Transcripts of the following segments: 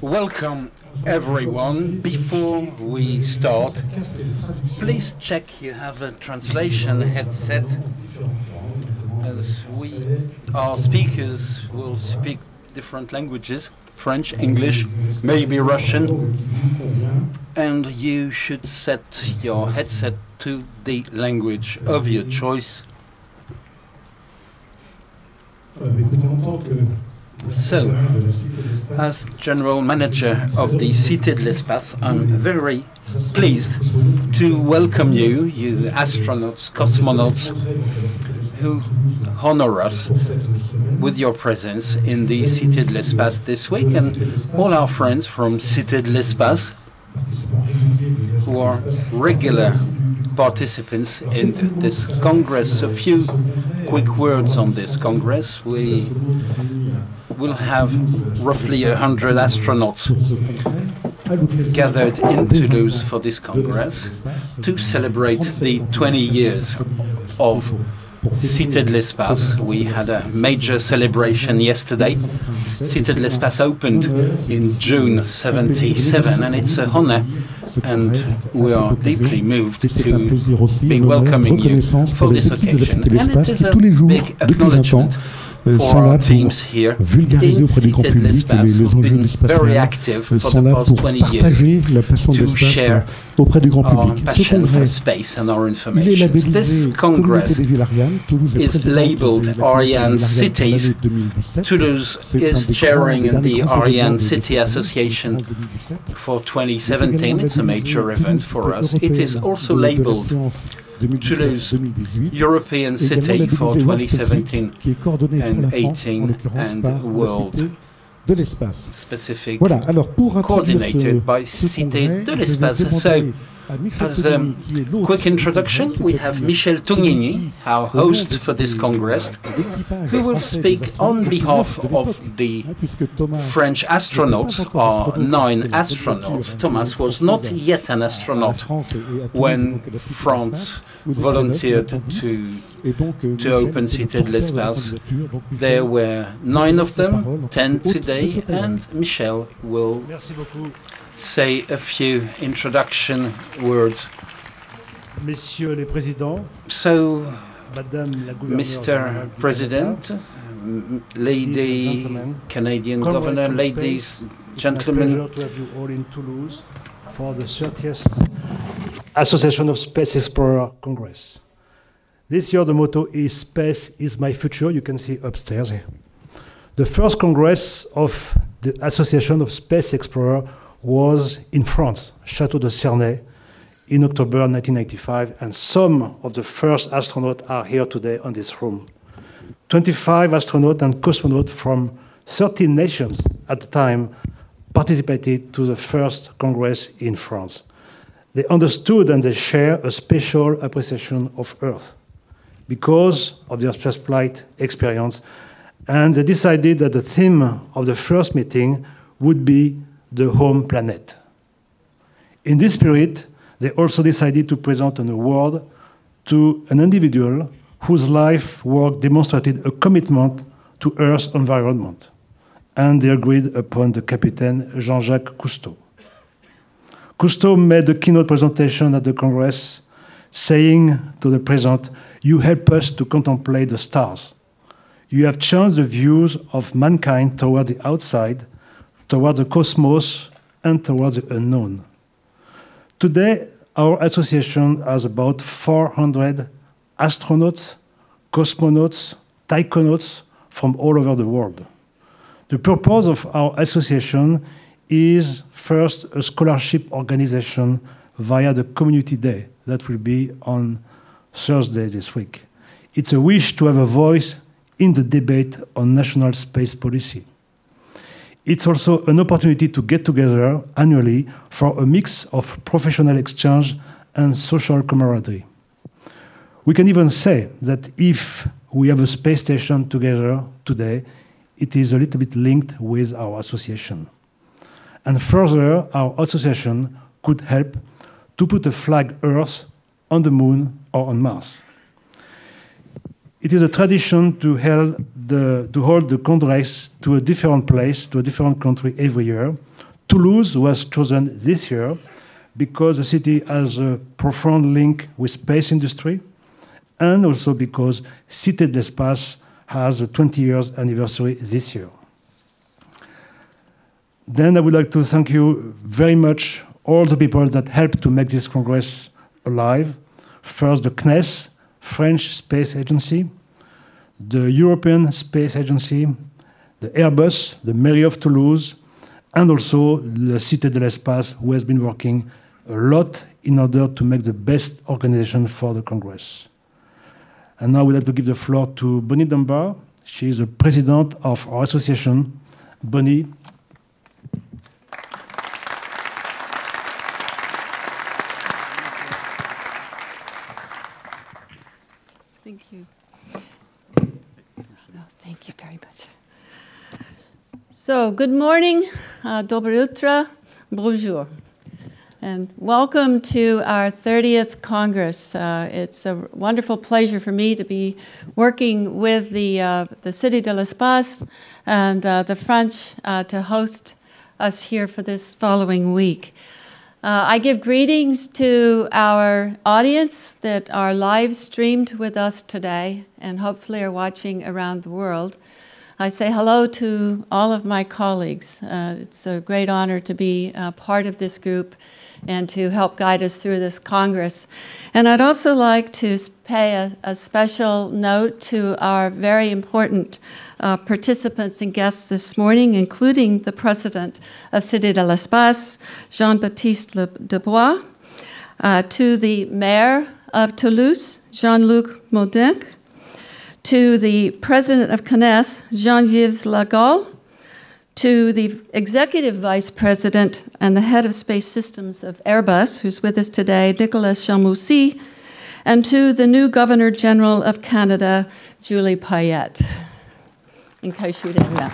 Welcome everyone. Before we start, please check you have a translation headset, as our speakers will speak different languages, French, English, maybe Russian, and you should set your headset to the language of your choice. So, as General Manager of the Cité de l'Espace, I'm very pleased to welcome you, you astronauts, cosmonauts, who honor us with your presence in the Cité de l'Espace this week, and all our friends from Cité de l'Espace who are regular participants in this Congress. A few quick words on this Congress. We will have roughly 100 astronauts gathered in Toulouse for this Congress to celebrate the 20 years of Cité de l'Espace. We had a major celebration yesterday. Cité de l'Espace opened in June '77, and it's an honor, and we are deeply moved to be welcoming you for this occasion. And it is a big acknowledgement for our teams here in Cité de l'Espace, who've been very active for the past 20 years to share our passion for space and our information. This Congress is labeled Ariane Cities. Toulouse is chairing the Ariane City Association for 2017. It's a major event for us. It is also labeled Toulouse European City for 2017 and 18 and World specific, coordinated by Cité de l'Espace. So, as a quick introduction, we have Michel Tognini, our host for this Congress, who will speak on behalf of the French astronauts, our 9 astronauts. Thomas was not yet an astronaut when France volunteered to open Cité de l'Espace. There were 9 of them, 10 today, and Michel will say a few introduction words. Messieurs les présidents, so, Madame la Mr. President, Lady Canadian Governor, ladies, gentlemen, it's a pleasure to have you all in Toulouse for the 30th Association of Space Explorer Congress. This year the motto is "Space is my future." You can see upstairs here. The first Congress of the Association of Space Explorer was in France, Château de Cernay, in October 1995, and some of the first astronauts are here today on this room. 25 astronauts and cosmonauts from 13 nations at the time participated to the first Congress in France. They understood and they share a special appreciation of Earth because of their spaceflight experience, and they decided that the theme of the first meeting would be the home planet. In this spirit, they also decided to present an award to an individual whose life work demonstrated a commitment to Earth's environment. And they agreed upon the Captain Jean-Jacques Cousteau. Cousteau made a keynote presentation at the Congress, saying to the President, "You help us to contemplate the stars. You have changed the views of mankind toward the outside, toward the cosmos, and toward the unknown." Today, our association has about 400 astronauts, cosmonauts, taikonauts from all over the world. The purpose of our association is first a scholarship organization via the Community Day that will be on Thursday this week. It's a wish to have a voice in the debate on national space policy. It's also an opportunity to get together annually for a mix of professional exchange and social camaraderie. We can even say that if we have a space station together today, it is a little bit linked with our association. And further, our association could help to put a flag Earth on the Moon or on Mars. it is a tradition to hold the Congress to a different place, to a different country every year. Toulouse was chosen this year because the city has a profound link with space industry, and also because Cité de l'Espace has a 20 years anniversary this year. Then I would like to thank you very much, all the people that helped to make this Congress alive. First, the CNES, French Space Agency, the European Space Agency, the Airbus, the Mairie of Toulouse, and also the Cité de l'Espace, who has been working a lot in order to make the best organization for the Congress. And now I would like to give the floor to Bonnie Dunbar. She is the president of our association. Bonnie. Thank you. Oh, thank you very much. So, good morning, Dobre Utra, bonjour, and welcome to our 30th Congress. It's a wonderful pleasure for me to be working with the Cité de l'Espace and the French to host us here for this following week. I give greetings to our audience that are live streamed with us today and hopefully are watching around the world. I say hello to all of my colleagues. It's a great honor to be part of this group and to help guide us through this Congress. And I'd also like to pay a special note to our very important participants and guests this morning, including the president of Cité de l'Espace, Jean-Baptiste Dubois, to the mayor of Toulouse, Jean-Luc Modin, to the president of CNES, Jean-Yves Lagal, to the executive vice president and the head of space systems of Airbus, who's with us today, Nicolas Chamoussy, and to the new Governor General of Canada, Julie Payette, in case you didn't know.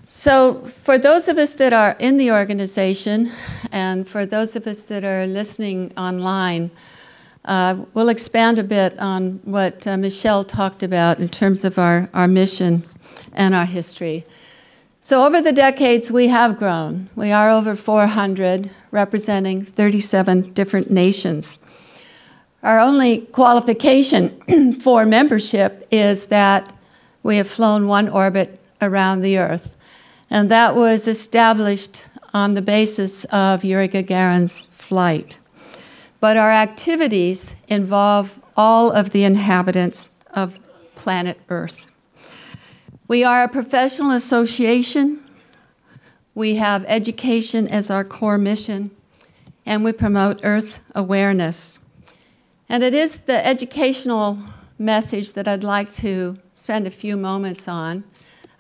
So for those of us that are in the organization, and for those of us that are listening online, we'll expand a bit on what Michelle talked about in terms of our mission and our history. So over the decades, we have grown. We are over 400, representing 37 different nations. Our only qualification for membership is that we have flown one orbit around the Earth. And that was established on the basis of Yuri Gagarin's flight. But our activities involve all of the inhabitants of planet Earth. We are a professional association. We have education as our core mission, and we promote Earth awareness. And it is the educational message that I'd like to spend a few moments on.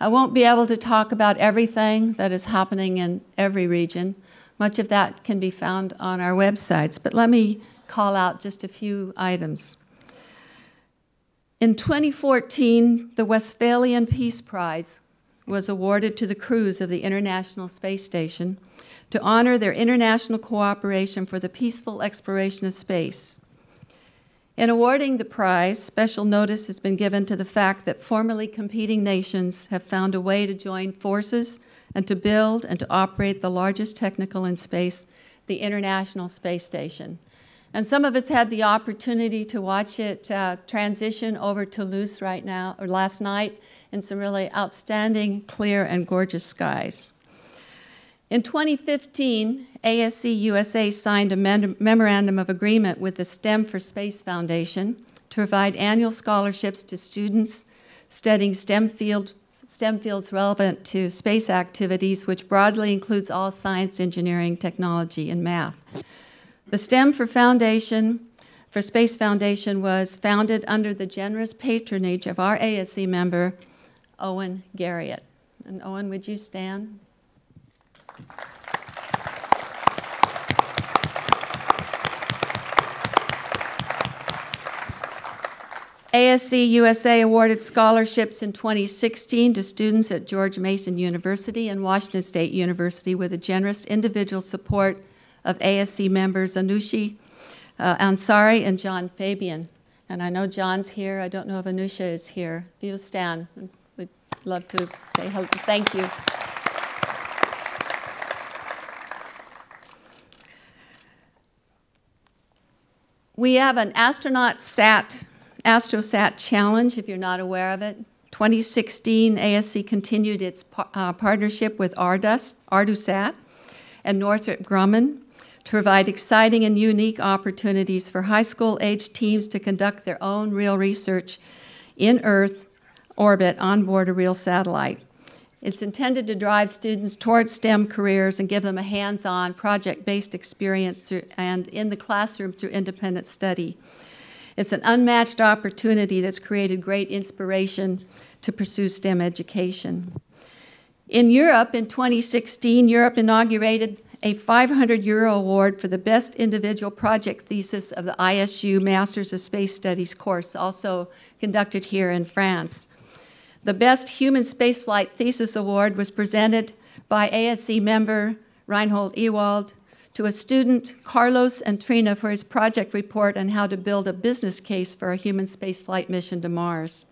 I won't be able to talk about everything that is happening in every region. Much of that can be found on our websites, but let me call out just a few items. In 2014, the Westphalian Peace Prize was awarded to the crews of the International Space Station to honor their international cooperation for the peaceful exploration of space. In awarding the prize, special notice has been given to the fact that formerly competing nations have found a way to join forces and to build and to operate the largest technical in space, the International Space Station. And some of us had the opportunity to watch it transition over to Toulouse right now, or last night, in some really outstanding, clear, and gorgeous skies. In 2015, ASC USA signed a memorandum of agreement with the STEM for Space Foundation to provide annual scholarships to students studying STEM fields relevant to space activities, which broadly includes all science, engineering, technology, and math. The STEM for Space Foundation was founded under the generous patronage of our ASC member, Owen Garriott. And Owen, would you stand? ASC USA awarded scholarships in 2016 to students at George Mason University and Washington State University with the generous individual support of ASC members Anushi Ansari and John Fabian. And I know John's here. I don't know if Anusha is here. If you stand, we'd love to say hello. Thank you. We have an AstroSat challenge, if you're not aware of it. 2016, ASC continued its partnership with Ardusat and Northrop Grumman to provide exciting and unique opportunities for high school-age teams to conduct their own real research in Earth orbit on board a real satellite. It's intended to drive students towards STEM careers and give them a hands-on, project-based experience and in the classroom through independent study. It's an unmatched opportunity that's created great inspiration to pursue STEM education. In Europe, in 2016, Europe inaugurated a €500 award for the best individual project thesis of the ISU Masters of Space Studies course, also conducted here in France. The Best Human Spaceflight Thesis Award was presented by ASC member Reinhold Ewald to a student, Carlos and Trina, for his project report on how to build a business case for a human spaceflight mission to Mars.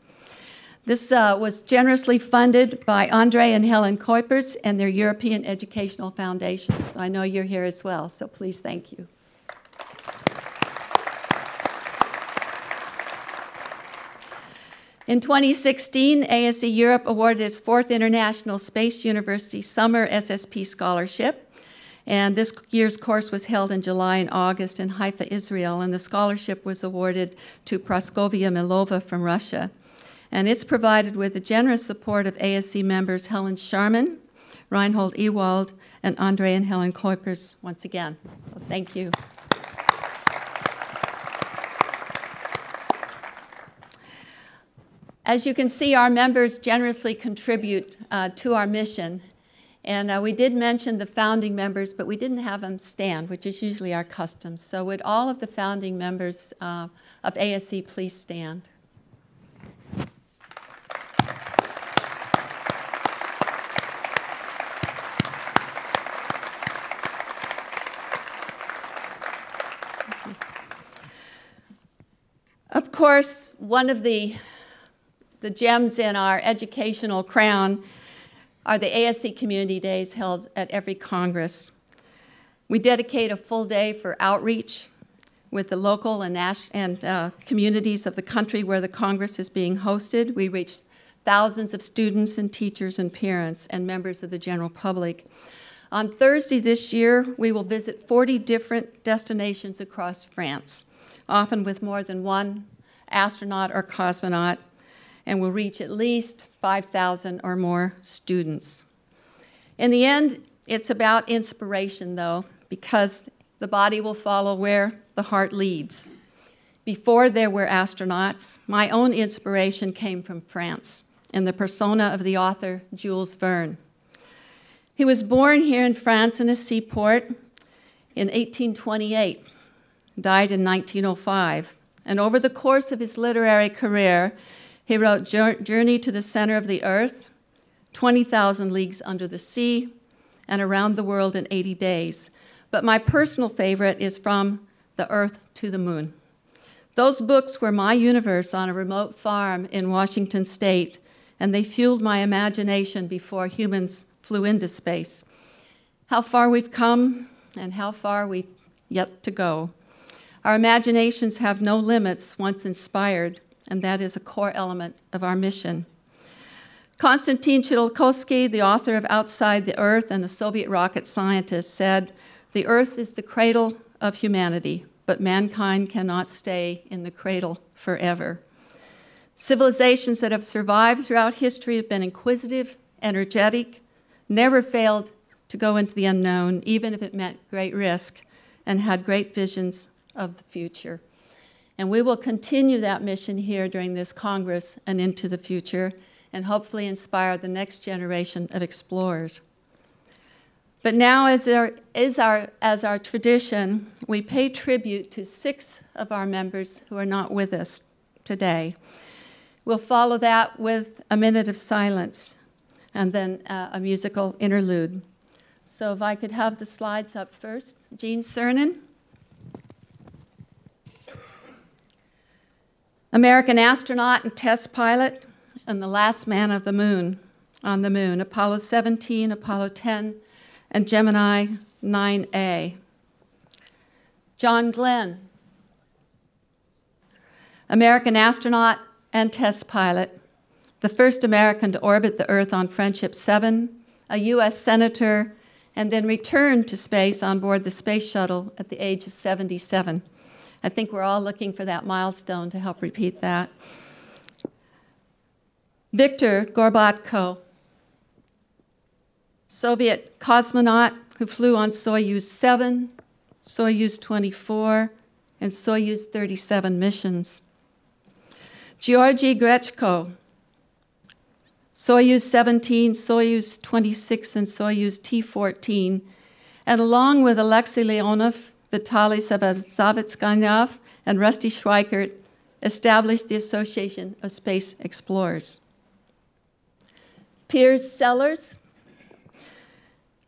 This was generously funded by Andre and Helen Kuipers and their European Educational Foundation. So I know you're here as well, so please thank you. In 2016, ASC Europe awarded its 4th International Space University Summer SSP Scholarship. And this year's course was held in July and August in Haifa, Israel, and the scholarship was awarded to Praskovia Milova from Russia. And it's provided with the generous support of ASC members Helen Sharman, Reinhold Ewald, and Andre and Helen Kuipers once again. So thank you. As you can see, our members generously contribute to our mission. And we did mention the founding members, but we didn't have them stand, which is usually our custom. So would all of the founding members of ASC please stand? Of course, one of the gems in our educational crown are the ASC Community Days held at every Congress. We dedicate a full day for outreach with the local and communities of the country where the Congress is being hosted. We reach thousands of students and teachers and parents and members of the general public. On Thursday this year, we will visit 40 different destinations across France, often with more than one astronaut or cosmonaut, and will reach at least 5,000 or more students. In the end, it's about inspiration, though, because the body will follow where the heart leads. Before there were astronauts, my own inspiration came from France in the persona of the author Jules Verne. He was born here in France in a seaport in 1828, died in 1905, and over the course of his literary career, he wrote Journey to the Center of the Earth, 20,000 Leagues Under the Sea, and Around the World in 80 Days. But my personal favorite is From the Earth to the Moon. Those books were my universe on a remote farm in Washington State, and they fueled my imagination before humans flew into space. How far we've come and how far we've yet to go. Our imaginations have no limits once inspired, and that is a core element of our mission. Konstantin Tsiolkovsky, the author of Outside the Earth and a Soviet rocket scientist, said, "The Earth is the cradle of humanity, but mankind cannot stay in the cradle forever." Civilizations that have survived throughout history have been inquisitive, energetic, never failed to go into the unknown, even if it meant great risk, and had great visions of the future. And we will continue that mission here during this Congress and into the future, and hopefully inspire the next generation of explorers. But now, as our tradition, we pay tribute to 6 of our members who are not with us today. We'll follow that with a minute of silence and then a musical interlude. So if I could have the slides up first. Gene Cernan. American astronaut and test pilot, and the last man of the moon, on the moon, Apollo 17, Apollo 10, and Gemini 9A. John Glenn, American astronaut and test pilot, the first American to orbit the Earth on Friendship 7, a U.S. senator, and then returned to space on board the space shuttle at the age of 77. I think we're all looking for that milestone to help repeat that. Viktor Gorbatko, Soviet cosmonaut who flew on Soyuz 7, Soyuz 24, and Soyuz 37 missions. Georgy Grechko, Soyuz 17, Soyuz 26, and Soyuz T-14, and along with Alexei Leonov, Vitaly Savitskyanov, and Rusty Schweikert, established the Association of Space Explorers. Piers Sellers,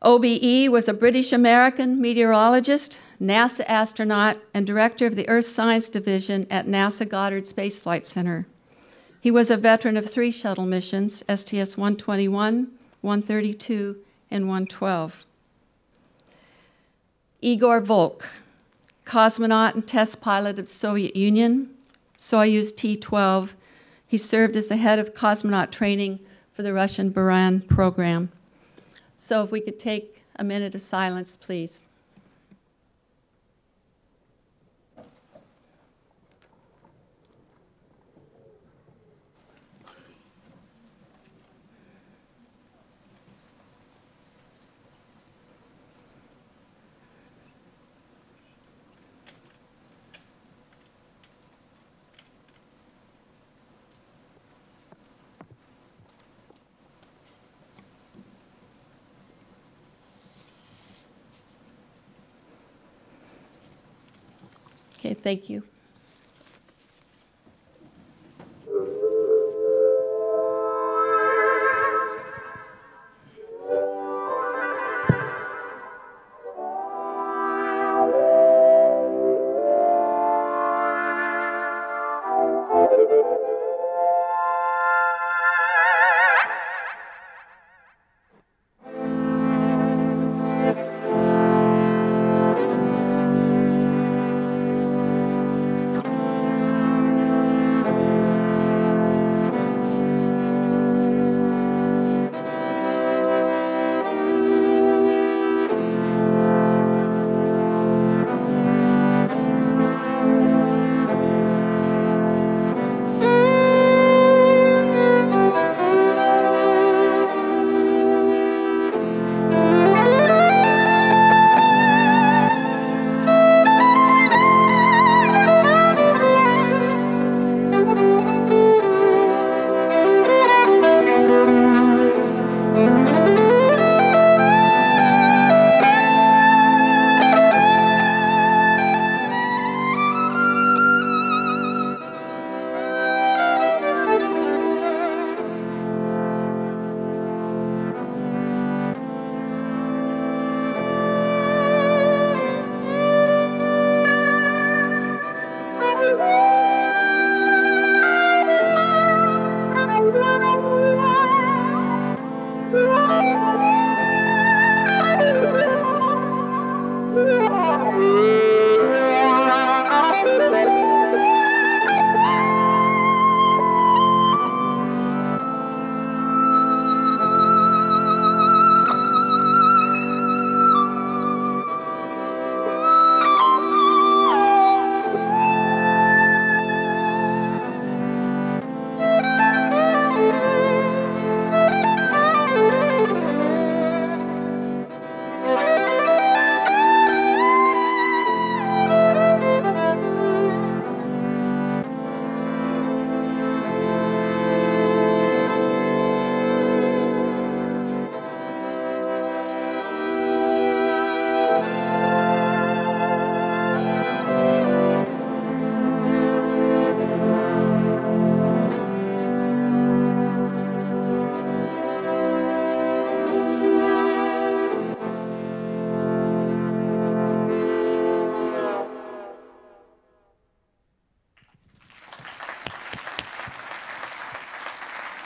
OBE, was a British-American meteorologist, NASA astronaut, and director of the Earth Science Division at NASA Goddard Space Flight Center. He was a veteran of 3 shuttle missions, STS-121, 132, and 112. Igor Volk, cosmonaut and test pilot of the Soviet Union, Soyuz T-12. He served as the head of cosmonaut training for the Russian Buran program. So if we could take a minute of silence, please. Okay, thank you.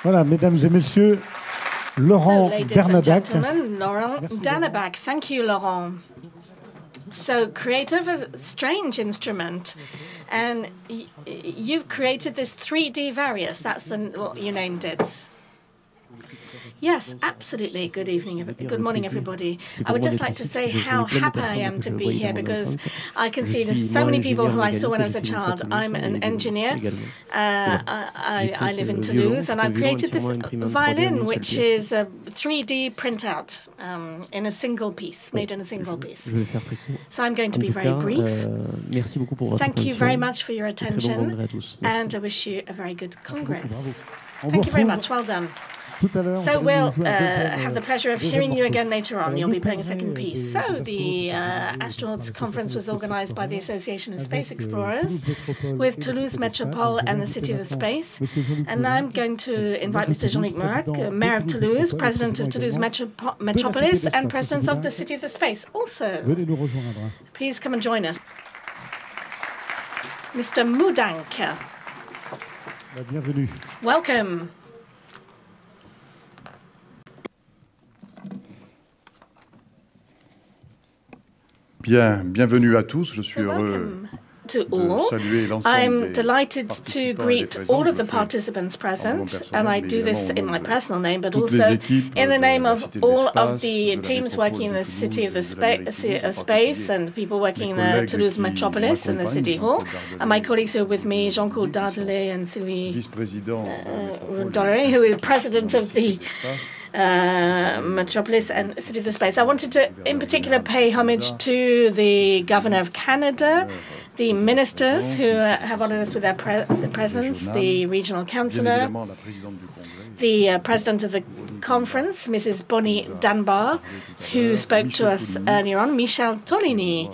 Voilà, mesdames et messieurs, Laurent Bernadac. Laurent Dannebac. Thank you, Laurent. So creative is a strange instrument. And you've created this 3D Various. That's what you named it. Yes, absolutely. Good evening. Good morning, everybody. I would just like to say how happy I am to be here because I can see there's so many people who I saw when I was a child. I'm an engineer. I live in Toulouse, and I've created this violin, which is a 3D printout in a single piece, made in a single piece. So I'm going to be very brief. Thank you very much for your attention, and I wish you a very good Congress. Thank you very much. Well done. So we'll have the pleasure of hearing you again later on. You'll be playing a second piece. So the Astronauts Conference was organized by the Association of Space Explorers with Toulouse Metropole and the City of the Space. And now I'm going to invite Mr. Jean-Luc Murac, Mayor of Toulouse, President of Toulouse Metropolis, and President of the City of the Space. Also, please come and join us. Mr. Moudank. Welcome. Bien, bienvenue à tous. Je suis heureux to all. I'm delighted to greet all of the participants present, and I do this in my personal name, but also in the name of all of the teams working in the City of the Space and people working in the Toulouse Metropolis and the City Hall. And my colleagues who are with me, Jean-Claude Dardelet and Sylvie Dollery, who is president of the Metropolis and City of the Space. I wanted to, in particular, pay homage to the Governor of Canada, the ministers who have honoured us with their presence, the regional councillor, the president of the conference, Mrs. Bonnie Dunbar, who spoke to us earlier on, Michel Toligny,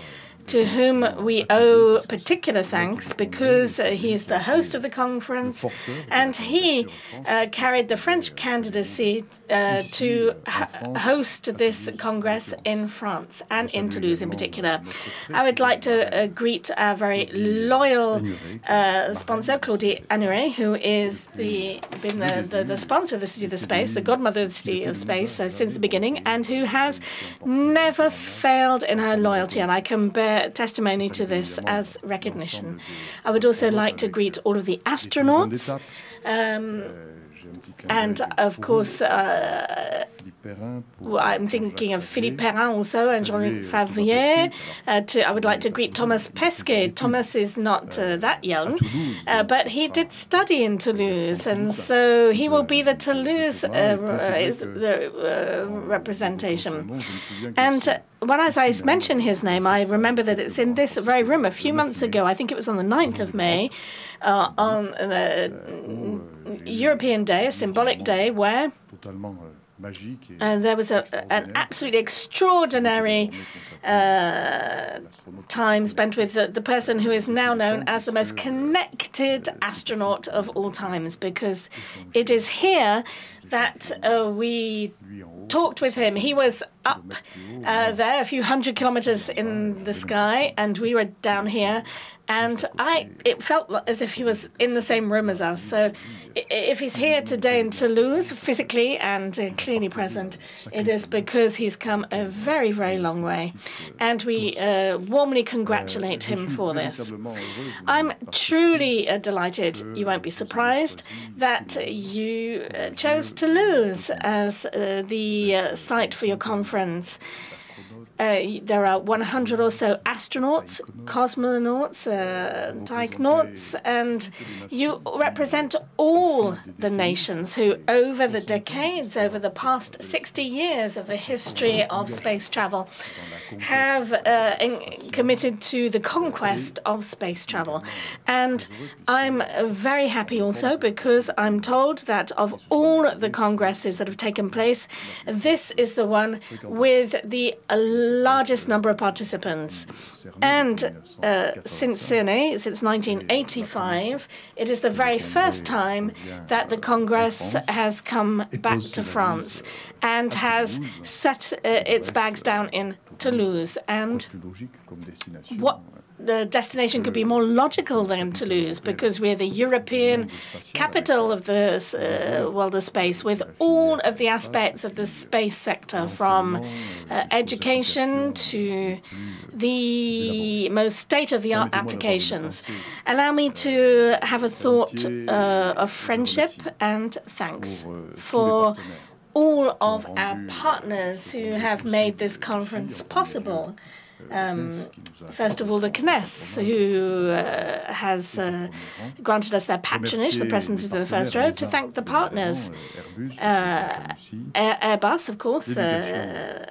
to whom we owe particular thanks because he is the host of the conference and he carried the French candidacy to host this Congress in France and in Toulouse in particular. I would like to greet our very loyal sponsor, Claudie Annuret, who is been the sponsor of the City of the Space, the godmother of the City of Space since the beginning, and who has never failed in her loyalty, and I can bear testimony to this as recognition. I would also like to greet all of the astronauts, and of course I'm thinking of Philippe Perrin also and Jean-Luc Favrier. I would like to greet Thomas Pesquet. Thomas is not that young, but he did study in Toulouse, and so he will be the Toulouse representation. And when as I mention his name, I remember that it's in this very room a few months ago, I think it was on the 9th of May, on the European Day, a symbolic day, where there was an absolutely extraordinary time spent with the person who is now known as the most connected astronaut of all times, because it is here that we talked with him. He was up there, a few hundred kilometers in the sky, and we were down here. And it felt as if he was in the same room as us. So if he's here today in Toulouse, physically and clearly present, it is because he's come a very, very long way. And we warmly congratulate him for this. I'm truly delighted, you won't be surprised, that you chose Toulouse as the site for your conference. There are 100 or so astronauts, cosmonauts, taikonauts, and you represent all the nations who, over the decades, over the past 60 years of the history of space travel, have committed to the conquest of space travel. And I'm very happy also because I'm told that of all the congresses that have taken place, this is the one with the largest number of participants. And since Cité, since 1985, it is the very first time that the Congress has come back to France and has set its bags down in Toulouse. And what destination could be more logical than Toulouse, because we're the European capital of the world of space, with all of the aspects of the space sector, from education to the most state-of-the-art applications. Allow me to have a thought of friendship and thanks for all of our partners who have made this conference possible. First of all, the CNES, who has granted us their patronage, the president is in the first row, to thank the partners. Airbus, of course, the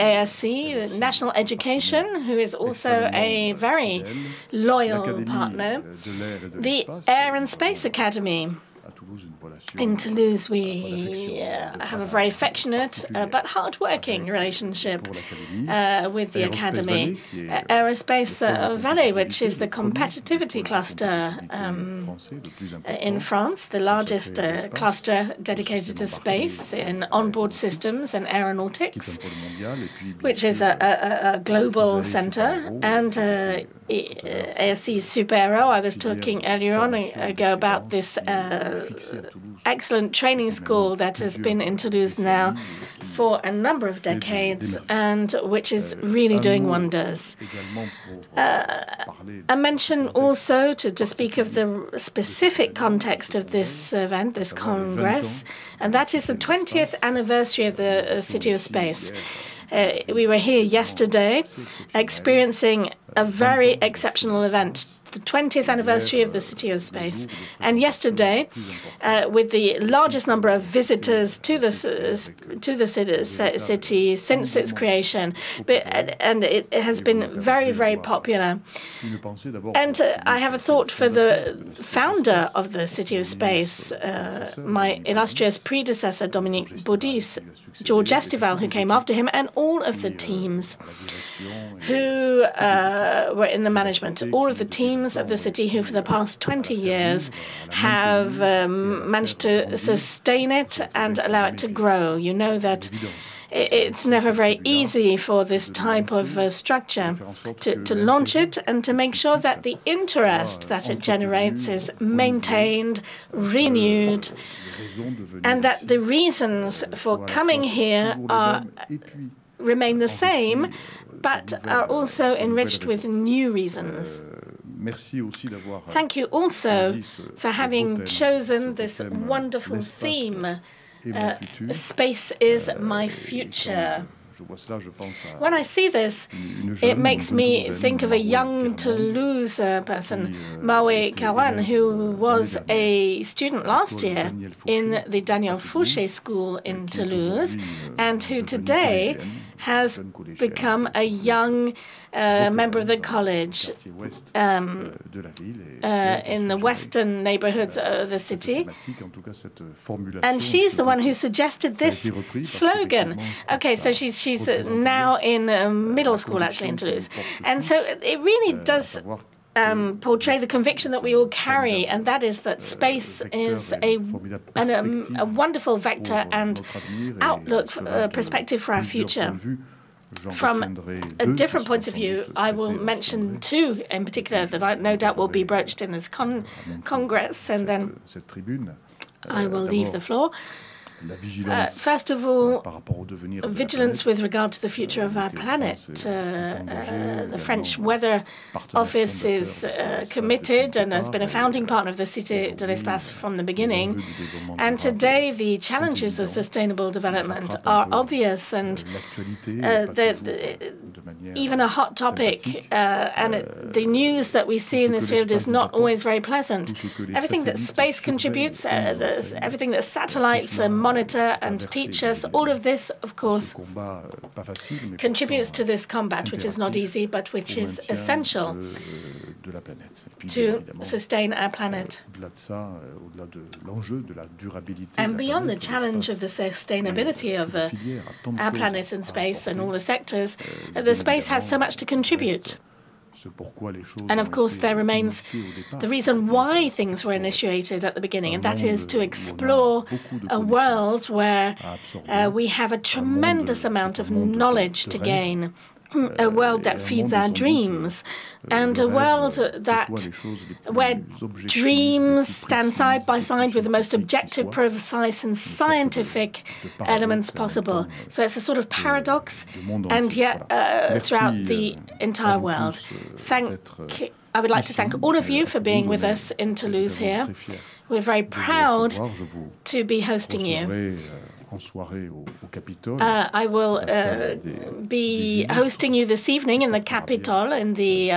ASC, the National Education, who is also a very loyal partner, the Air and Space Academy. In Toulouse, we have a very affectionate but hard-working relationship with the Academy. Aerospace Valley, which is the competitivity cluster in France, the largest cluster dedicated to space in onboard systems and aeronautics, which is a global center, and ASC Supero. I was talking earlier on ago about this excellent training school that has been in Toulouse now for a number of decades and which is really doing wonders. I mention also, to speak of the specific context of this event, this Congress, and that is the 20th anniversary of the City of Space. We were here yesterday experiencing a very exceptional event, the 20th anniversary of the City of Space. And yesterday, with the largest number of visitors to the city since its creation, and it has been very, very popular. And I have a thought for the founder of the City of Space, my illustrious predecessor, Dominique Baudis, George Estival, who came after him, and all of the teams who were in the management, all of the teams of the city who for the past 20 years have managed to sustain it and allow it to grow. You know that it's never very easy for this type of structure to launch it and to make sure that the interest that it generates is maintained, renewed, and that the reasons for coming here remain the same, but are also enriched with new reasons. Thank you also for having chosen this wonderful theme, Space is my future. When I see this, it makes me think of a young Toulouse person, Mawe Kawan, who was a student last year in the Daniel Fouché School in Toulouse, and who today has become a young member of the college in the western neighborhoods of the city. And she's the one who suggested this slogan. Okay, so she's now in middle school, actually, in Toulouse. And so it really does portray the conviction that we all carry, and that is that space is a wonderful vector and outlook, perspective for our future. From a different point of view, I will mention two in particular that I no doubt will be broached in this Congress, and then I will leave the floor. First of all, vigilance with regard to the future of our planet. The French Weather Office is committed and has been a founding partner of the Cité de l'Espace from the beginning. And today, the challenges of sustainable development are obvious and even a hot topic. And the news that we see in this field is not always very pleasant. Everything that space contributes, everything that satellites monitor and teach us, all of this, of course, contributes to this combat, which is not easy, but which is essential to sustain our planet. And beyond the challenge of the sustainability of our planet and space and all the sectors, the space has so much to contribute. And of course, there remains the reason why things were initiated at the beginning, and that is to explore a world where we have a tremendous amount of knowledge to gain, a world that feeds our dreams, and a world where dreams stand side by side with the most objective, precise, and scientific elements possible. So it's a sort of paradox, and yet throughout the entire world. I would like to thank all of you for being with us in Toulouse here. We're very proud to be hosting you. I will be hosting you this evening in the Capitol, in the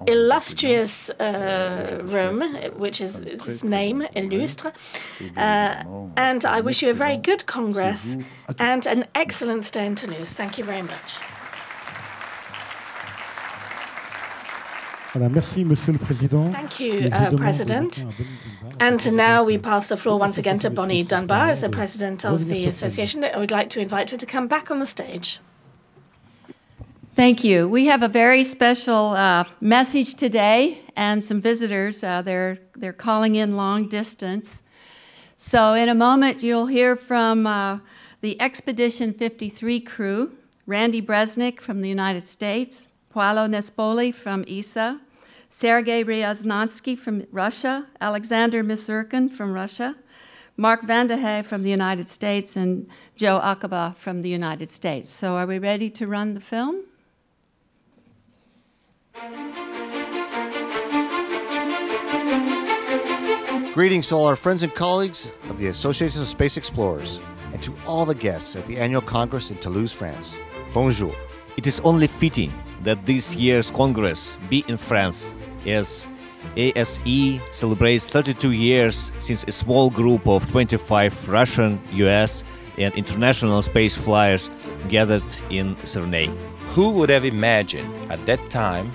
illustrious room, which is its name, Illustre. And I wish you a very good Congress and an excellent stay in Toulouse. Thank you very much. Thank you, President. And now we pass the floor once again to Bonnie Dunbar as the President of the Association. I would like to invite her to come back on the stage. Thank you. We have a very special message today and some visitors. They're calling in long distance. So in a moment, you'll hear from the Expedition 53 crew, Randy Bresnik from the United States, Paolo Nespoli from ESA, Sergei Ryaznansky from Russia, Alexander Misurkin from Russia, Mark Vandehay from the United States, and Joe Akaba from the United States. So are we ready to run the film? Greetings to all our friends and colleagues of the Association of Space Explorers, and to all the guests at the annual Congress in Toulouse, France. Bonjour. It is only fitting that this year's Congress be in France, as ASE celebrates 32 years since a small group of 25 Russian, US, and international space flyers gathered in Cité. Who would have imagined at that time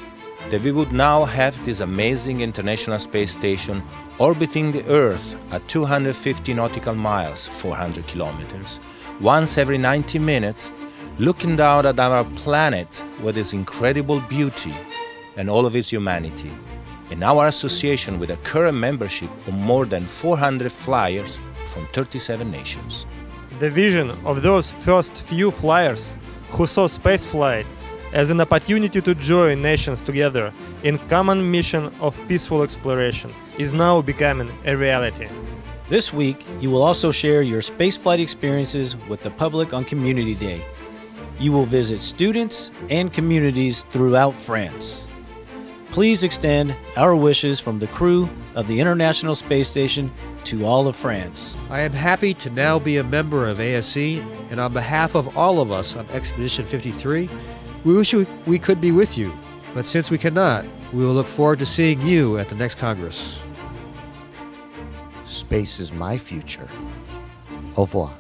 that we would now have this amazing International Space Station orbiting the Earth at 250 nautical miles, 400 kilometers, once every 90 minutes, looking down at our planet with its incredible beauty and all of its humanity, and our association with a current membership of more than 400 flyers from 37 nations. The vision of those first few flyers who saw spaceflight as an opportunity to join nations together in common mission of peaceful exploration is now becoming a reality. This week, you will also share your spaceflight experiences with the public on Community Day. You will visit students and communities throughout France. Please extend our wishes from the crew of the International Space Station to all of France. I am happy to now be a member of ASE, and on behalf of all of us on Expedition 53, we wish we could be with you, but since we cannot, we will look forward to seeing you at the next Congress. Space is my future. Au revoir.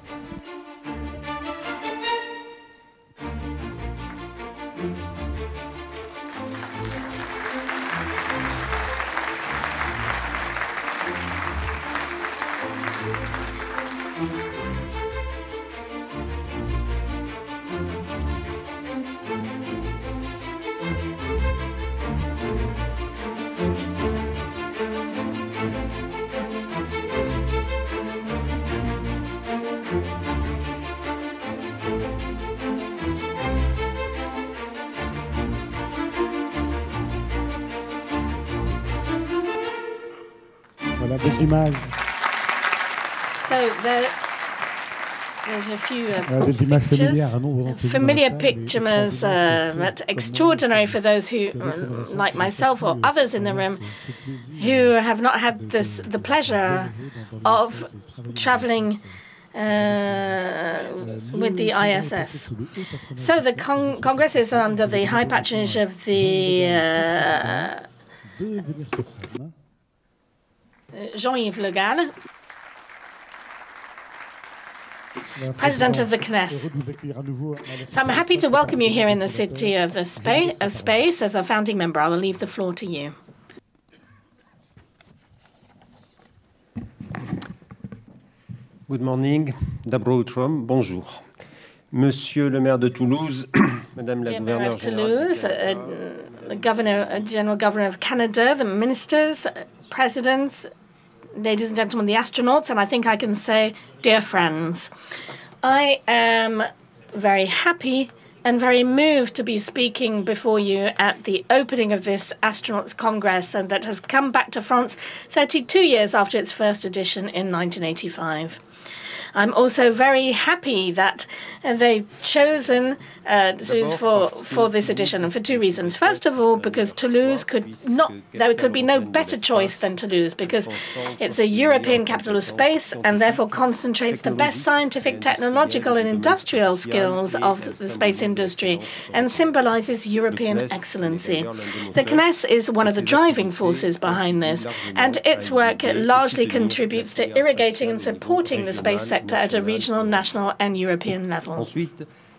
So there's a few pictures, familiar pictures, but extraordinary for those who, like myself or others in the room, who have not had the pleasure of traveling with the ISS. So the Congress is under the high patronage of the Jean-Yves Le Gall, President of the Knesset. So I'm happy to welcome you here in the City of the Space as a founding member. I will leave the floor to you. Good morning, Dabro Utrom, bonjour. Monsieur le maire de Toulouse, Madame la gouverneure Toulouse, the General Governor of Canada, the ministers, presidents, ladies and gentlemen, the astronauts, and I think I can say, dear friends, I am very happy and very moved to be speaking before you at the opening of this Astronauts Congress, and that has come back to France 32 years after its first edition in 1985. I'm also very happy that they've chosen Toulouse for this edition, and for two reasons. First of all, because there could be no better choice than Toulouse, because it's a European capital of space and therefore concentrates the best scientific, technological and industrial skills of the space industry and symbolizes European excellency. The CNES is one of the driving forces behind this, and its work largely contributes to irrigating and supporting the space sector at a regional, national and European level.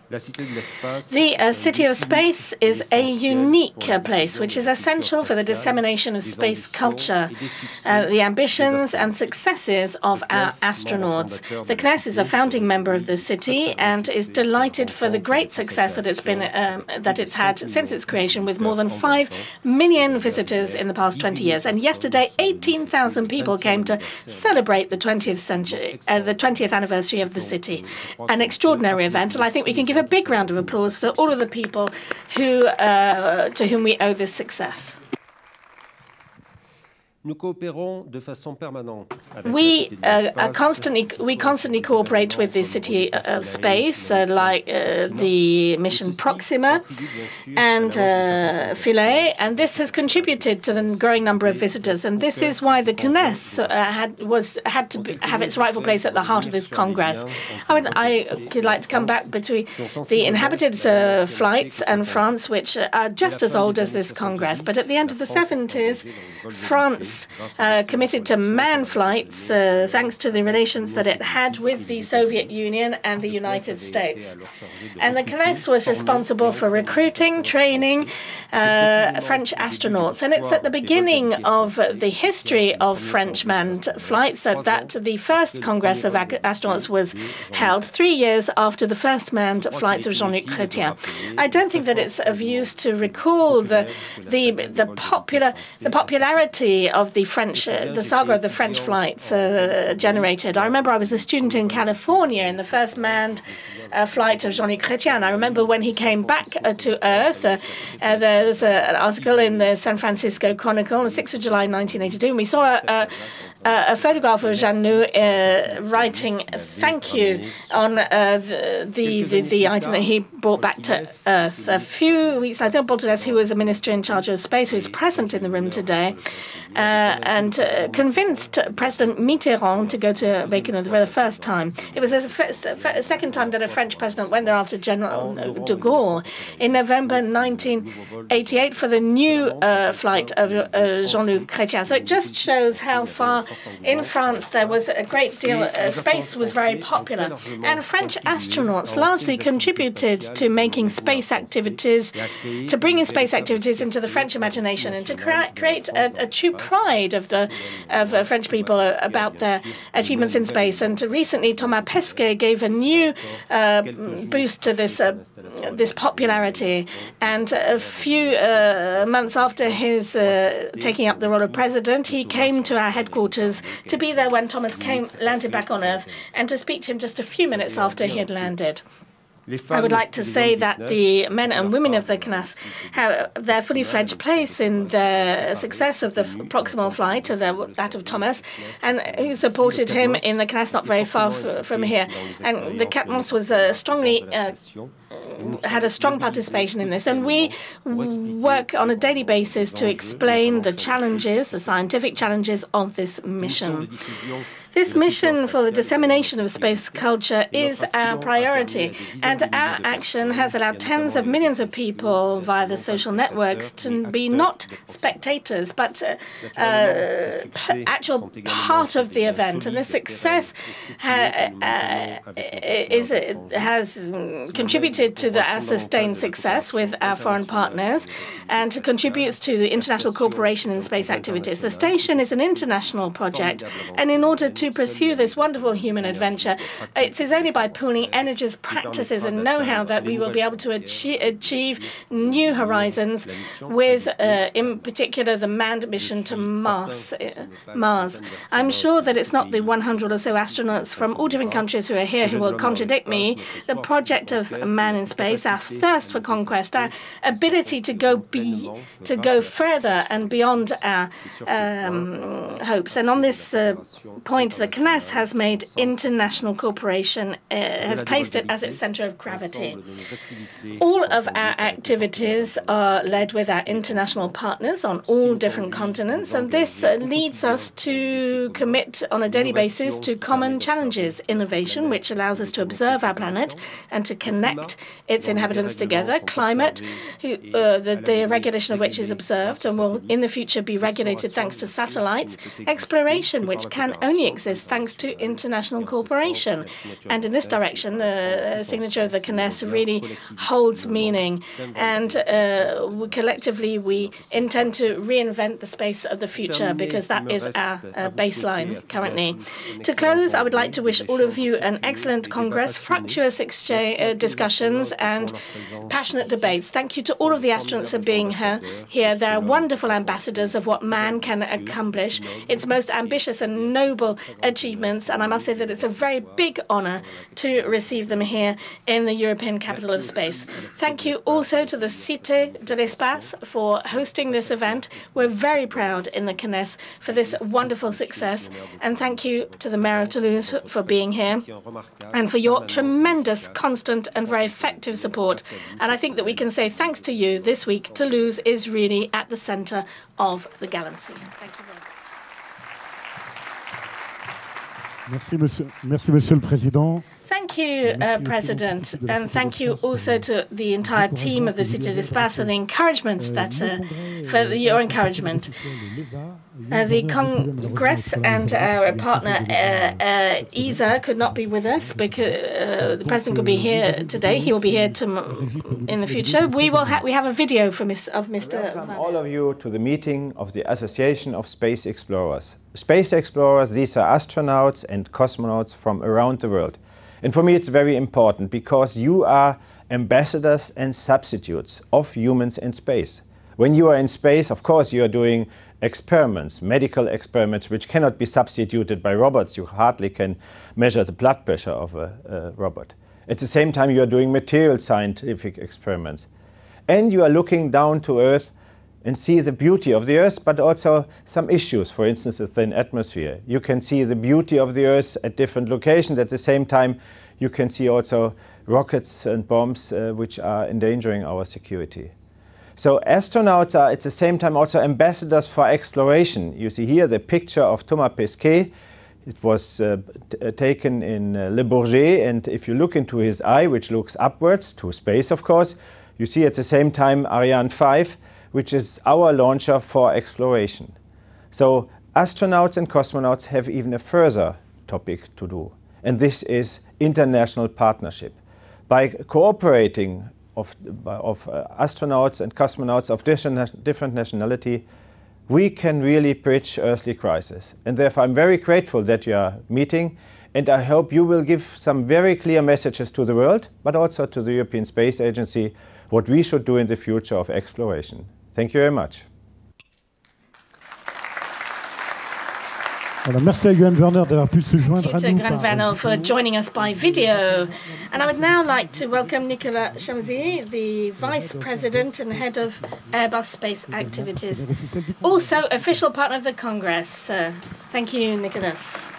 The City of Space is a unique place which is essential for the dissemination of space culture, the ambitions and successes of our astronauts. The CNES is a founding member of the city and is delighted for the great success that it's had since its creation, with more than 5 million visitors in the past 20 years. And yesterday, 18,000 people came to celebrate the 20th anniversary of the city. An extraordinary event, and I think we can give a big round of applause to all of the people to whom we owe this success. We constantly cooperate with the City of Space, like the mission Proxima and Philae, and this has contributed to the growing number of visitors. And this is why the CNES had to have its rightful place at the heart of this Congress. I would like to come back between the inhabited flights and France, which are just as old as this Congress. But at the end of the 70s, France committed to manned flights thanks to the relations that it had with the Soviet Union and the United States. And the CNES was responsible for recruiting, training French astronauts. And it's at the beginning of the history of French manned flights that the first Congress of Astronauts was held 3 years after the first manned flights of Jean-Luc Chrétien. I don't think that it's of use to recall the popularity of the saga of the French flights generated. I remember I was a student in California in the first manned flight of Jean-Luc Chrétien. I remember when he came back to Earth, there was an article in the San Francisco Chronicle on the 6th of July 1982, and we saw a photograph of Jean-Luc writing "thank you" on the item that he brought back to Earth. A few weeks later, Boltonès, who was a minister in charge of space, who is present in the room today, and convinced President Mitterrand to go to Baikonur for the first time. It was the second time that a French president went there after General de Gaulle in November 1988 for the new flight of Jean-Luc Chrétien. So it just shows how far in France there was a great deal, space was very popular. And French astronauts largely contributed to making space activities, to bringing space activities into the French imagination and to create a true pride of French people about their achievements in space. And recently, Thomas Pesquet gave a new boost to this popularity. And a few months after his taking up the role of president, he came to our headquarters to be there when Thomas landed back on Earth and to speak to him just a few minutes after he had landed. I would like to say that the men and women of the CNES have their fully fledged place in the success of the proximal flight, that of Thomas, and who supported him in the CNES not very far from here. And the CNES was had a strong participation in this, and we work on a daily basis to explain the challenges, the scientific challenges of this mission. This mission for the dissemination of space culture is our priority, and our action has allowed tens of millions of people via the social networks to be not spectators, but actual part of the event. And the success has contributed to our sustained success with our foreign partners and contributes to the international cooperation in space activities. The station is an international project, and in order to to pursue this wonderful human adventure. It is only by pooling energies, practices, and know-how that we will be able to achieve new horizons with, in particular, the manned mission to Mars. I'm sure that it's not the 100 or so astronauts from all different countries who are here who will contradict me. The project of man in space, our thirst for conquest, our ability to go further and beyond our hopes. And on this point, the CNES has made international cooperation, has placed it as its center of gravity. All of our activities are led with our international partners on all different continents, and this leads us to commit on a daily basis to common challenges, innovation, which allows us to observe our planet and to connect its inhabitants together, climate, the regulation of which is observed and will in the future be regulated thanks to satellites, exploration, which can only exist thanks to international cooperation. And in this direction, the signature of the CNES really holds meaning. And collectively, we intend to reinvent the space of the future because that is our baseline currently. To close, I would like to wish all of you an excellent Congress, fructuous discussions, and passionate debates. Thank you to all of the astronauts for being here. They're wonderful ambassadors of what man can accomplish, its most ambitious and noble achievements, and I must say that it's a very big honor to receive them here in the European capital of space. Thank you also to the Cité de l'Espace for hosting this event. We're very proud in the CNES for this wonderful success, and thank you to the Mayor of Toulouse for being here and for your tremendous, constant, and very effective support. And I think that we can say thanks to you this week, Toulouse is really at the center of the galaxy. Thank you very much. Merci, Monsieur le Président. Thank you, President, and thank you also to the entire team of the Cité de l'Espace for the encouragement for your encouragement. The Congress and our partner ESA could not be with us because the President could be here today. He will be here in the future. We have a video of Mr. Welcome all of you to the meeting of the Association of Space Explorers. Space explorers, these are astronauts and cosmonauts from around the world. And for me, it's very important because you are ambassadors and substitutes of humans in space. When you are in space, of course, you are doing experiments, medical experiments, which cannot be substituted by robots. You hardly can measure the blood pressure of a robot. At the same time, you are doing material scientific experiments. And you are looking down to Earth and see the beauty of the Earth, but also some issues, for instance, the thin atmosphere. You can see the beauty of the Earth at different locations. At the same time, you can see also rockets and bombs which are endangering our security. So astronauts are at the same time also ambassadors for exploration. You see here the picture of Thomas Pesquet. It was taken in Le Bourget, and if you look into his eye, which looks upwards to space, of course, you see at the same time Ariane 5, which is our launcher for exploration. So astronauts and cosmonauts have even a further topic to do, and this is international partnership. By cooperating of astronauts and cosmonauts of different nationality, we can really bridge earthly crisis. And therefore I'm very grateful that you are meeting, and I hope you will give some very clear messages to the world, but also to the European Space Agency, what we should do in the future of exploration. Thank you very much. Merci à Johan Werner d'avoir pu se joindre à nous. Thank you to Johan Werner for joining us by video. And I would now like to welcome Nicolas Chamazier, the Vice President and Head of Airbus Space Activities, also official partner of the Congress. Thank you, Nicolas.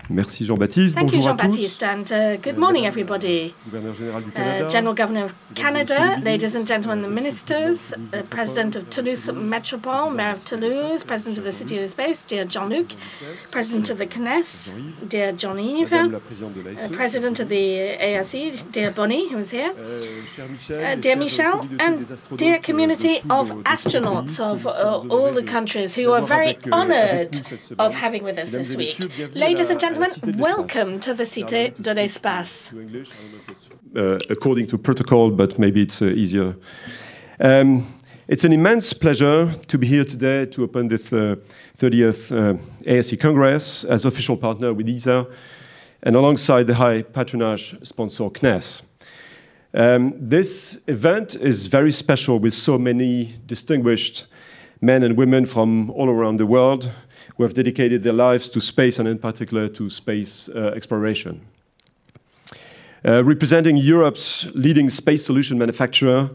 Merci Jean-Baptiste. Thank you, Jean-Baptiste, and good morning, everybody. General Governor of Canada, ladies and gentlemen, the ministers, President of Toulouse Metropole, Mayor of Toulouse, President of the City of the Space, dear Jean-Luc, President of the CNES, dear Jean-Yves, President of the ARC, dear Bonnie, who is here, dear Michel, and dear community of astronauts of all the countries who are very honored of having with us this week. Ladies and gentlemen, welcome to the Cité de l'Espace. According to protocol, but maybe it's easier. It's an immense pleasure to be here today to open this 30th ASE Congress as official partner with ESA and alongside the high patronage sponsor CNES. This event is very special with so many distinguished men and women from all around the world who have dedicated their lives to space and in particular to space exploration. Representing Europe's leading space solution manufacturer,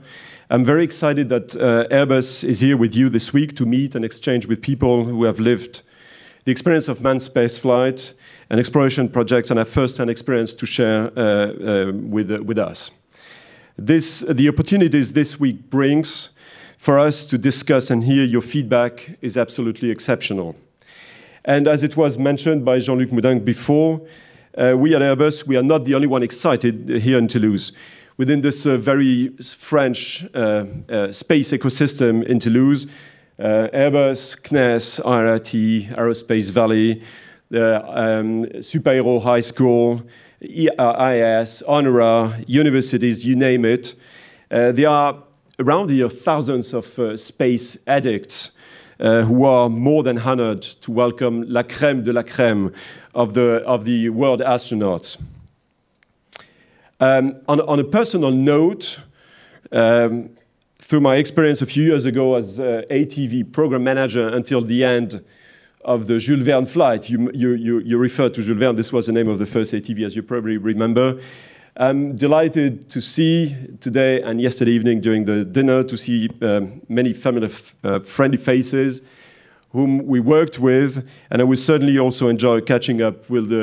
I'm very excited that Airbus is here with you this week to meet and exchange with people who have lived the experience of manned space flight and exploration projects and have first-hand experience to share with us. The opportunities this week brings for us to discuss and hear your feedback is absolutely exceptional. And as it was mentioned by Jean-Luc Moudin before, we at Airbus, we are not the only one excited here in Toulouse. Within this very French space ecosystem in Toulouse, Airbus, CNES, IRIT, Aerospace Valley, Super Aero High School, IS, Honora, universities, you name it. There are around here thousands of space addicts who are more than honored to welcome la crème de la crème of the world astronauts. On a personal note, through my experience a few years ago as ATV program manager until the end of the Jules Verne flight, you referred to Jules Verne, this was the name of the first ATV, as you probably remember. I'm delighted to see today and yesterday evening during the dinner to see many familiar, friendly faces whom we worked with, and I will certainly also enjoy catching up with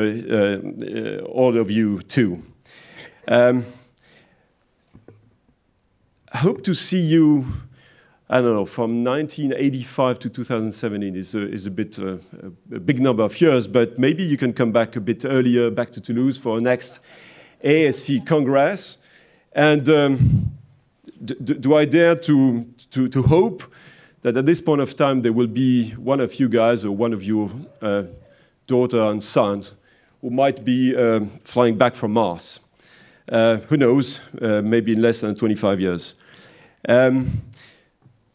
all of you too. I hope to see you, I don't know, from 1985 to 2017 is a bit a big number of years, but maybe you can come back a bit earlier, back to Toulouse for our next ASE Congress. And do I dare to hope that at this point of time there will be one of you guys or one of your daughter and sons who might be flying back from Mars? Who knows, maybe in less than 25 years.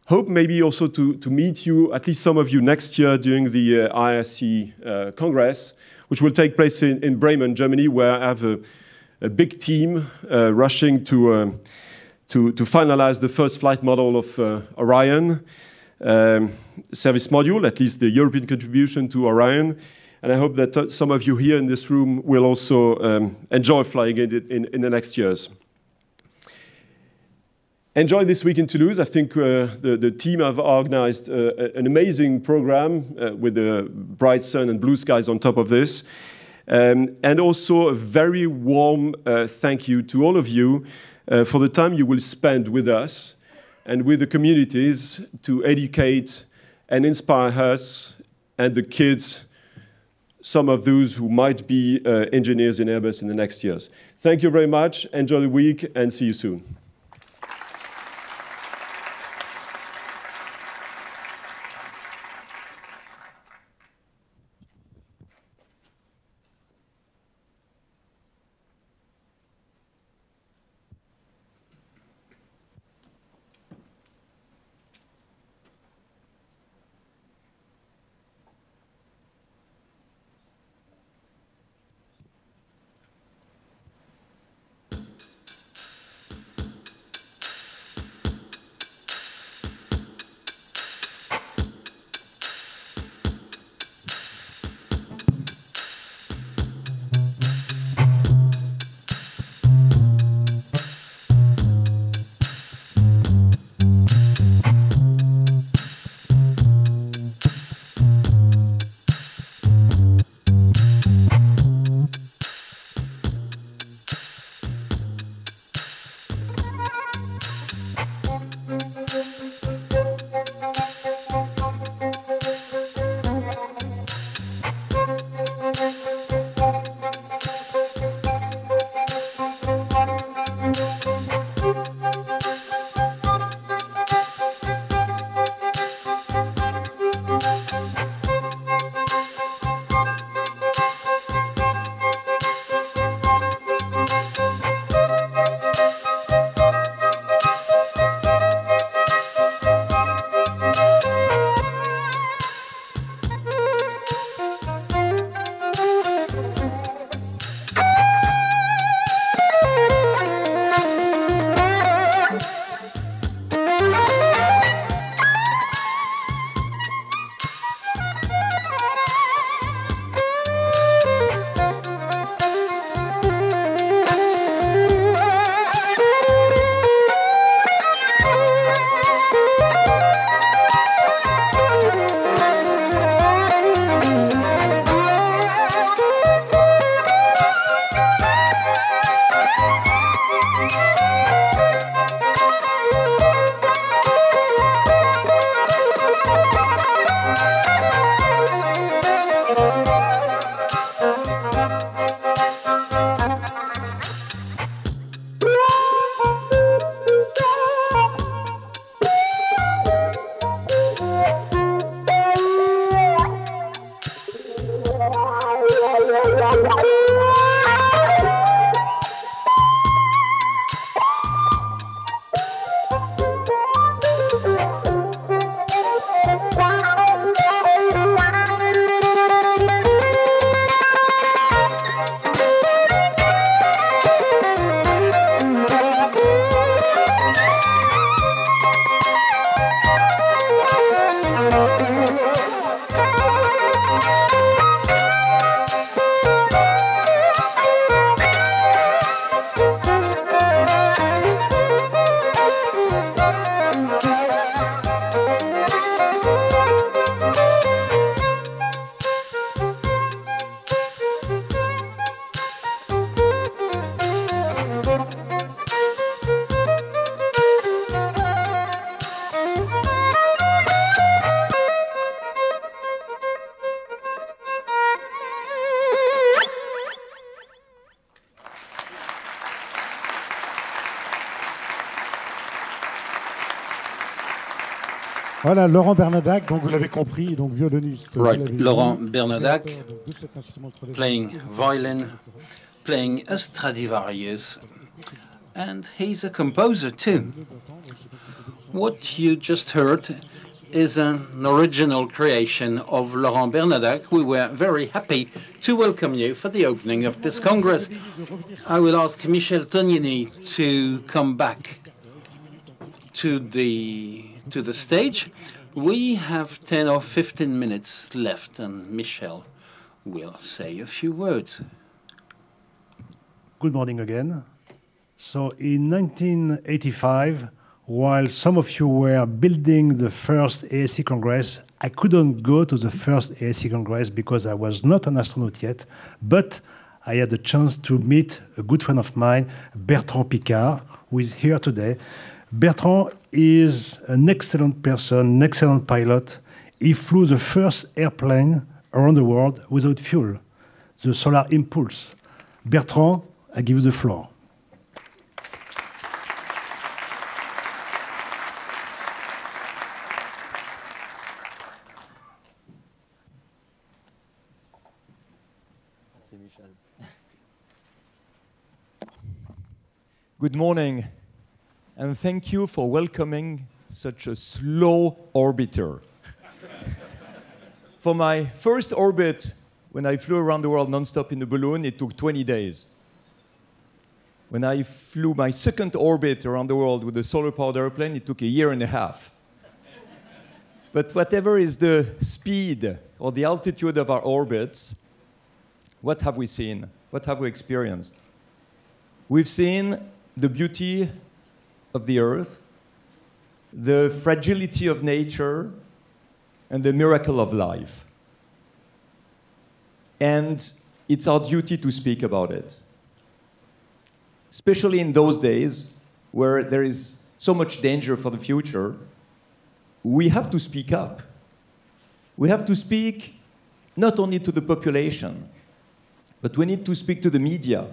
Hope maybe also to meet you, at least some of you, next year during the IRC Congress, which will take place in Bremen, Germany, where I have a big team rushing to finalize the first flight model of Orion service module, at least the European contribution to Orion. And I hope that some of you here in this room will also enjoy flying in the next years. Enjoy this week in Toulouse. I think the team have organized an amazing program with the bright sun and blue skies on top of this. And also a very warm thank you to all of you for the time you will spend with us and with the communities to educate and inspire us and the kids, some of those who might be engineers in Airbus in the next years. Thank you very much. Enjoy the week and see you soon. Voilà, Laurent Bernadac, donc vous l'avez compris, donc violoniste. Right, Laurent Bernadac, playing violin, playing a Stradivarius, and he's a composer too. What you just heard is an original creation of Laurent Bernadac. We were very happy to welcome you for the opening of this Congress. I will ask Michel Tognini to come back to the stage. We have 10 or 15 minutes left, and Michel will say a few words. Good morning again. So in 1985, while some of you were building the first ASC Congress, I couldn't go to the first ASC Congress because I was not an astronaut yet, but I had the chance to meet a good friend of mine, Bertrand Piccard, who is here today. Bertrand is an excellent person, an excellent pilot. He flew the first airplane around the world without fuel, the Solar Impulse. Bertrand, I give you the floor. Good morning, and thank you for welcoming such a slow orbiter. For my first orbit, when I flew around the world non-stop in a balloon, it took 20 days. When I flew my second orbit around the world with a solar-powered airplane, it took a year and a half. But whatever is the speed or the altitude of our orbits, what have we seen? What have we experienced? We've seen the beauty of the Earth, the fragility of nature, and the miracle of life. And it's our duty to speak about it. Especially in those days where there is so much danger for the future, we have to speak up. We have to speak not only to the population, but we need to speak to the media.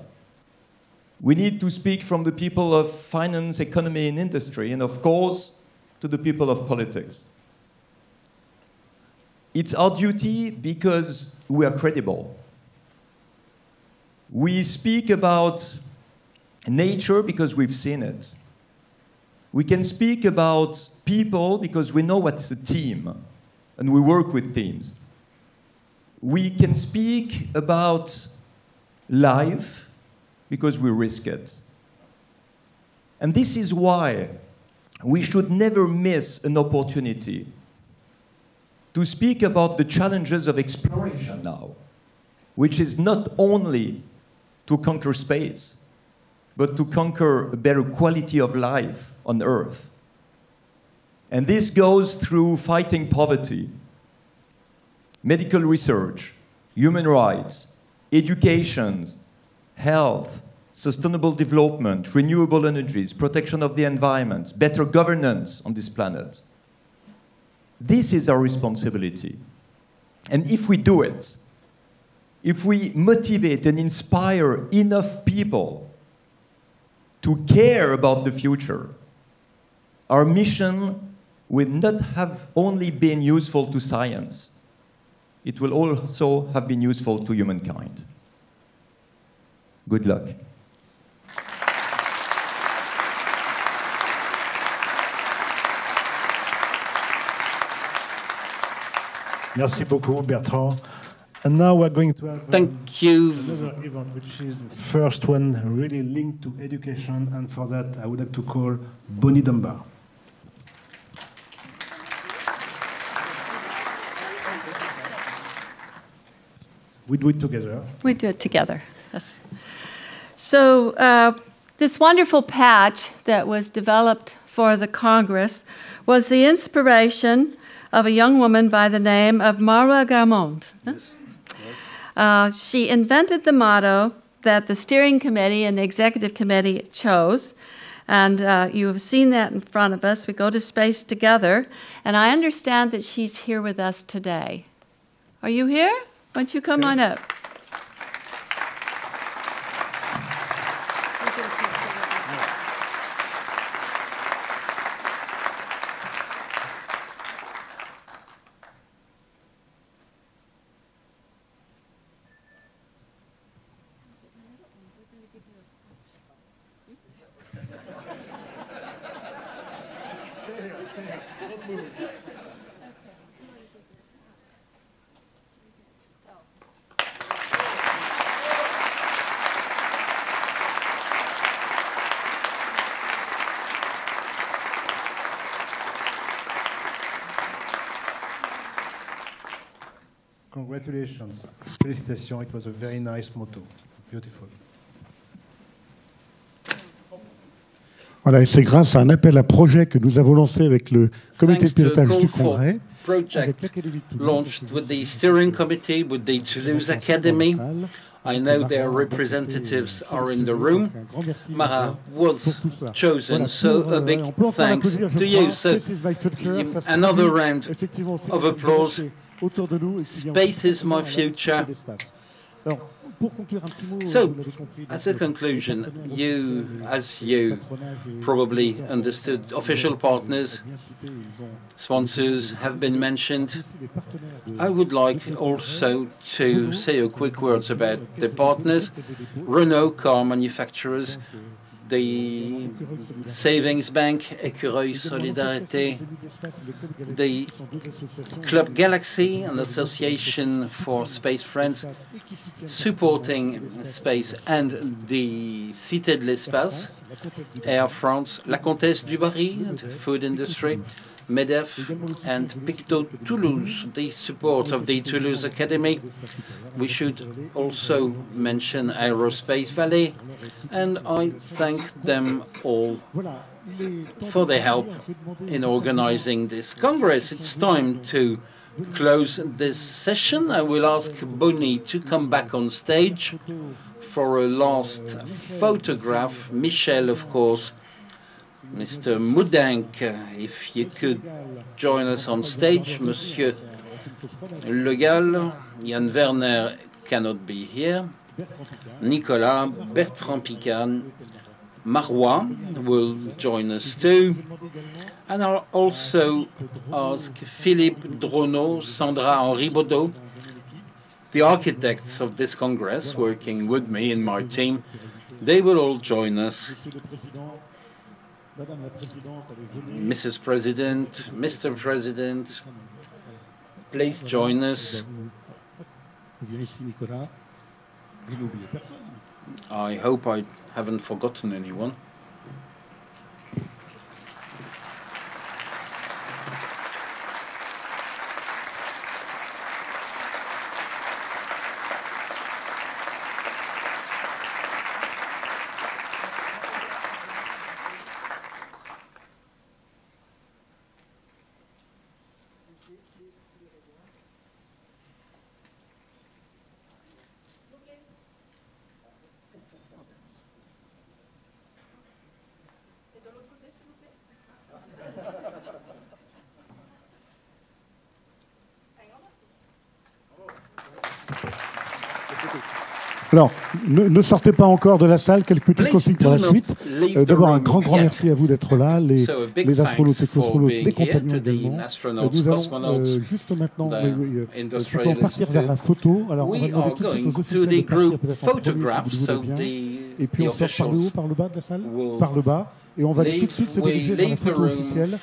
We need to speak from the people of finance, economy, and industry, and of course, to the people of politics. It's our duty because we are credible. We speak about nature because we've seen it. We can speak about people because we know what's a team, and we work with teams. We can speak about life because we risk it. And this is why we should never miss an opportunity to speak about the challenges of exploration now, which is not only to conquer space, but to conquer a better quality of life on Earth. And this goes through fighting poverty, medical research, human rights, education, health, sustainable development, renewable energies, protection of the environment, better governance on this planet. This is our responsibility. And if we do it, if we motivate and inspire enough people to care about the future, our mission will not have only been useful to science, it will also have been useful to humankind. Good luck. Merci beaucoup, Bertrand. And now we're going to have Thank you. Another event, which is the first one really linked to education, and for that I would like to call Bonnie Dunbar. We do it together. We do it together, yes. So this wonderful patch that was developed for the Congress was the inspiration of a young woman by the name of Mara Garmond. Yes. She invented the motto that the steering committee and the executive committee chose, and you have seen that in front of us. We go to space together, and I understand that she's here with us today. Are you here? Why don't you come on up? Congratulations. Félicitations. It was a very nice motto. Beautiful. Voilà, et c'est grâce à un appel à projet que nous avons lancé avec le comité de pilotage du Congrès, project launched with the steering committee, with the Toulouse Academy. I know their representatives are in the room. Mara was chosen, so a big thanks to you. So another round of applause. Space is my future. So, as a conclusion, as you probably understood, official partners, sponsors have been mentioned. I would like also to say a quick words about the partners. Renault car manufacturers, the Savings Bank, Écureuil Solidarité, the Club Galaxy, an association for space friends supporting space, and the Cité de l'Espace, Air France, La Comtesse du Barry, and food industry, MEDEF, and Picto Toulouse, the support of the Toulouse Academy. We should also mention Aerospace Valley, and I thank them all for their help in organizing this Congress. It's time to close this session. I will ask Bonnie to come back on stage for a last photograph. Michel, of course. Mr. Moudinque, if you could join us on stage. Monsieur Le Gall, Jan Werner cannot be here. Nicolas, Bertrand Picard, Marois will join us too. And I'll also ask Philippe Dronot, Sandra Henri Baudot, the architects of this Congress, working with me in my team. They will all join us. Mrs. President, Mr. President, please join us. I hope I haven't forgotten anyone. Alors, ne sortez pas encore de la salle, quelques petites consignes pour la suite. D'abord, un grand merci à vous d'être là, les astronautes et cosmonautes, les compagnons également. Nous allons juste maintenant partir vers la photo. Alors, on va demander tout de suite aux officiels de partir peut-être en premier, si vous voulez bien. Et puis on sort par le haut, par le bas de la salle, par le bas. Et on va tout de suite se diriger vers la photo officielle,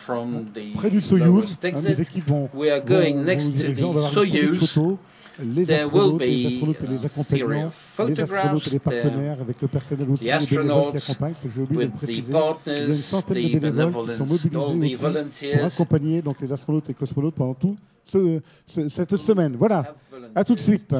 près du Soyouz. Les équipes vont diriger, on va avoir une photo. Les astronautes et les accompagnants, les astronautes et les partenaires, avec le personnel aussi, les bénévoles qui accompagnent, j'ai oublié de le préciser. Il y a une centaine de bénévoles qui sont mobilisés aussi pour accompagner donc, les astronautes et cosmonautes pendant toute cette semaine. Voilà, à tout de suite.